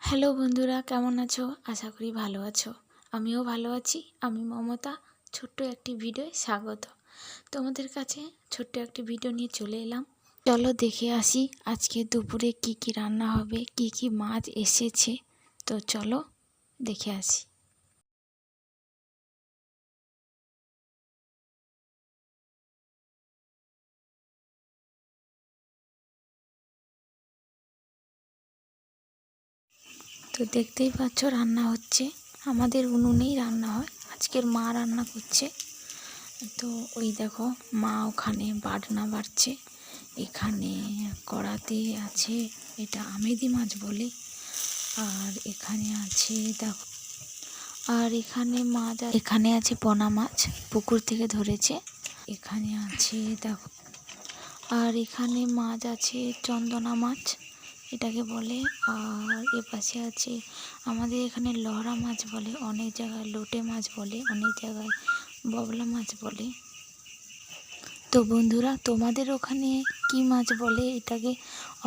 Hello বন্ধুরা, কেমন আছো? আশা করি ভালো আছো। আমিও ভালো আছি। আমি মমতা। ছোট্ট একটি ভিডিওয় স্বাগত। তোমাদের কাছে ছোট্ট একটি ভিডিও নিয়ে চলে এলাম। চলো দেখে আসি আজকে দুপুরে কি কি রান্না হবে, কি কি মাছ এসেছে। তো চলো দেখে আসি। তো দেখতেই পাচ্ছ রান্না হচ্ছে। আমাদের উনুনেই রান্না হয়। আজকের মা রান্না করছে। তো ওই দেখো মা ওখানে বাটনা বাটছে। এখানে কড়াতে আছে, এটা আমেদি মাছ বলে। আর এখানে আছে দেখো, আর এখানে মাছ, এখানে আছে পোনা মাছ, পুকুর থেকে ধরেছে। এখানে আছে দেখো, আর এখানে মাছ আছে চন্দনা মাছ এটাকে বলে। আর এপাশে আছে আমাদের এখানে লহরা মাছ বলে, অনেক জায়গায় লোটে মাছ বলে, অনেক জায়গায় ববলা মাছ বলে। তো বন্ধুরা, তোমাদের ওখানে কি মাছ বলে এটাকে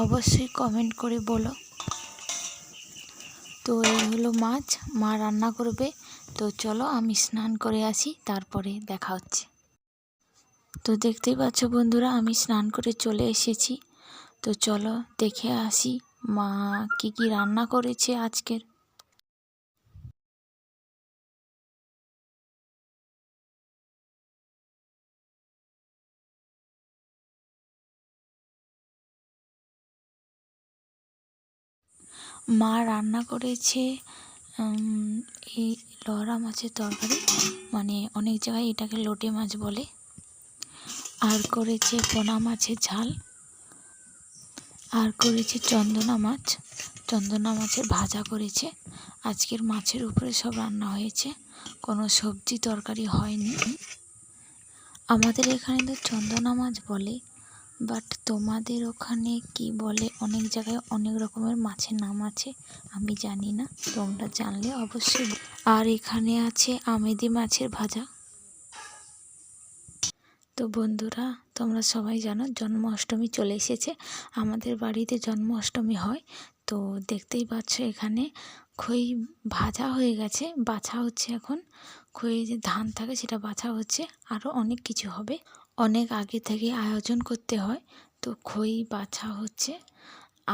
অবশ্যই কমেন্ট করে বলো। তো এই হলো মাছ, মা রান্না করবে। তো চলো আমি স্নান করে আসি, তারপরে দেখা হচ্ছে। তো দেখতেই পাচ্ছ বন্ধুরা, আমি স্নান করে চলে এসেছি। তো চলো দেখে আসি মা কি কি রান্না করেছে আজকের। মা রান্না করেছে এই লহরা মাছের তরকারি, মানে অনেক জায়গায় এটাকে লোটে মাছ বলে। আর করেছে পোনা মাছের ঝাল, আর করেছে চন্দনা মাছ, চন্দনা মাছের ভাজা করেছে। আজকের মাছের উপরে সব রান্না হয়েছে, কোনো সবজি তরকারি হয়নি। আমাদের এখানে তো চন্দনা মাছ বলে, বাট তোমাদের ওখানে কি বলে? অনেক জায়গায় অনেক রকমের মাছের নাম আছে, আমি জানি না, তোমরা জানলে অবশ্যই। আর এখানে আছে আমেদি মাছের ভাজা। তো বন্ধুরা, তোমরা সবাই জানো জন্মাষ্টমী চলে এসেছে। আমাদের বাড়িতে জন্মাষ্টমী হয়। তো দেখতেই পাচ্ছ এখানে খই ভাজা হয়ে গেছে, বাছা হচ্ছে এখন। খই যে ধান থাকে সেটা বাছা হচ্ছে, আরও অনেক কিছু হবে। অনেক আগে থেকে আয়োজন করতে হয়। তো খই বাছা হচ্ছে,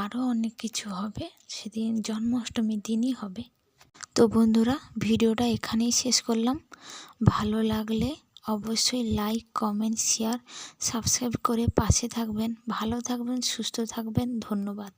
আরও অনেক কিছু হবে, সেদিন জন্মাষ্টমীর দিনই হবে। তো বন্ধুরা, ভিডিওটা এখানেই শেষ করলাম। ভালো লাগলে অবশ্যই লাইক, কমেন্ট, শেয়ার, সাবস্ক্রাইব করে পাশে থাকবেন। ভালো থাকবেন, সুস্থ থাকবেন। ধন্যবাদ।